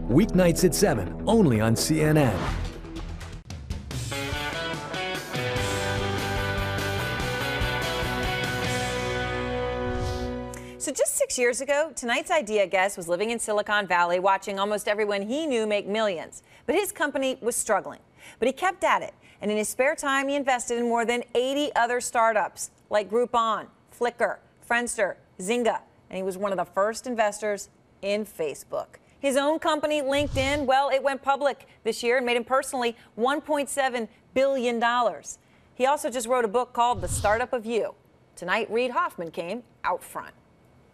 Weeknights at 7, only on CNN. So just 6 years ago, tonight's idea guest was living in Silicon Valley, watching almost everyone he knew make millions. But his company was struggling. But he kept at it. And in his spare time, he invested in more than 80 other startups like Groupon, Flickr, Friendster, Zynga. And he was one of the first investors in Facebook. His own company, LinkedIn, well, it went public this year and made him personally $1.7 billion. He also just wrote a book called The Startup of You. Tonight, Reid Hoffman came out front.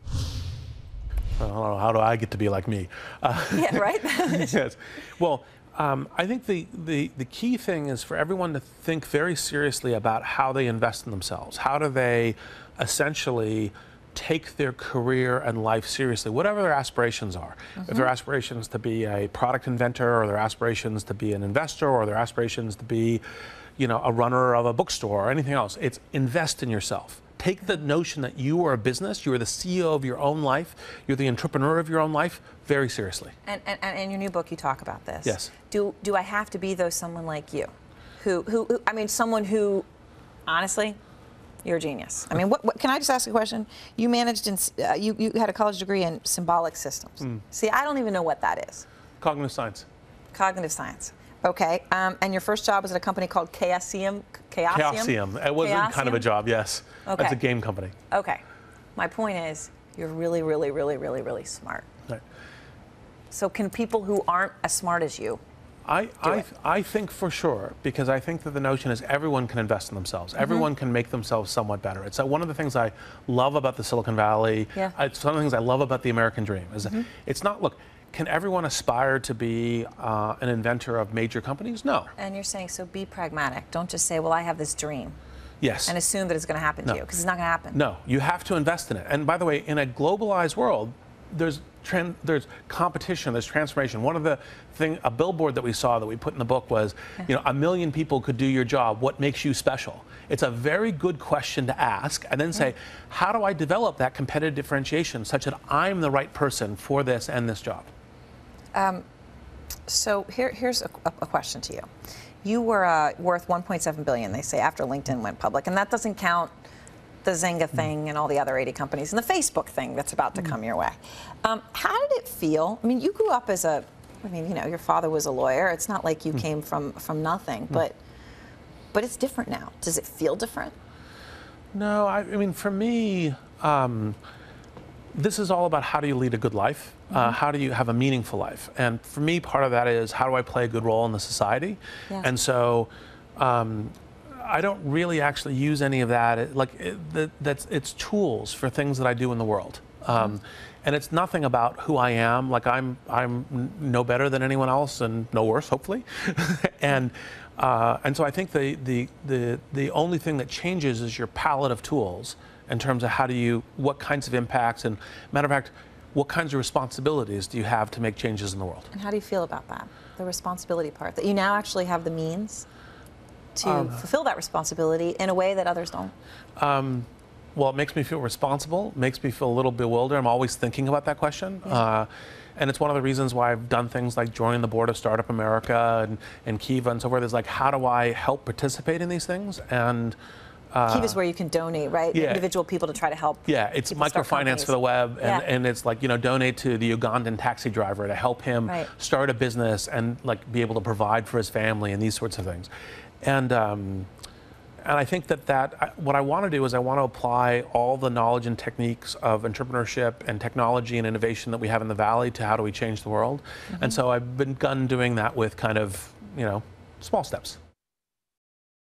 I don't know, how do I get to be like me? Yeah, right? Yes. Well, I think the key thing is for everyone to think very seriously about how they invest in themselves. How do they essentially take their career and life seriously, whatever their aspirations are. If their aspirations to be a product inventor, or their aspirations to be an investor, or their aspirations to be, a runner of a bookstore or anything else, it's invest in yourself. Take the notion that you are a business, you are the CEO of your own life, you're the entrepreneur of your own life, very seriously. And in your new book, you talk about this. Yes. Do I have to be, though, someone like you? Someone who, honestly, you're a genius. I mean, what can I just ask a question? You managed you had a college degree in symbolic systems. See, I don't even know what that is. Cognitive science. Cognitive science. Okay. And your first job was at a company called Chaosium? Chaosium. It wasn't kind of a job, yes. Okay. It's a game company. Okay. My point is, you're really, really, really, really, really smart. Right. So can people who aren't as smart as you I think for sure, because I think that the notion is everyone can invest in themselves. Everyone can make themselves somewhat better. It's one of the things I love about the Silicon Valley. Yeah. It's one of the things I love about the American dream. Is it's not, look, can everyone aspire to be an inventor of major companies? No. And you're saying, so be pragmatic. Don't just say, well, I have this dream. Yes. And assume that it's going to happen to you, because it's not going to happen. No, you have to invest in it. And by the way, in a globalized world, there's competition, there's transformation. One of the a billboard that we saw that we put in the book was, 1 million people could do your job. What makes you special? It's a very good question to ask, and then say, how do I develop that competitive differentiation such that I'm the right person for this and this job? So here's a question to you. You were worth $1.7 billion, they say, after LinkedIn went public, and that doesn't count the Zynga thing and all the other 80 companies and the Facebook thing that's about to come your way. How did it feel? I mean, you grew up as your father was a lawyer. It's not like you came from nothing, but it's different now. Does it feel different? No, I mean, for me, this is all about how do you lead a good life? How do you have a meaningful life? And for me, part of that is how do I play a good role in the society? Yeah. And so I don't really actually use any of that. It's tools for things that I do in the world. And it's nothing about who I am. Like I'm no better than anyone else and no worse, hopefully. and so I think the only thing that changes is your palette of tools in terms of what kinds of impacts, and matter of fact, what kinds of responsibilities do you have to make changes in the world? And how do you feel about that, the responsibility part, that you now actually have the means to fulfill that responsibility in a way that others don't? Well, it makes me feel responsible, makes me feel a little bewildered. I'm always thinking about that question. Yeah. And it's one of the reasons why I've done things like joining the board of Startup America and Kiva and so forth. Is like, how do I help participate in these things? And Kiva is where you can donate, right? Yeah. Individual people to try to help. Yeah, it's microfinance for the web, and it's like, donate to the Ugandan taxi driver to help him start a business and be able to provide for his family and these sorts of things. And I think that what I want to do is I want to apply all the knowledge and techniques of entrepreneurship and technology and innovation that we have in the Valley to how do we change the world. And so I've begun doing that with kind of, small steps.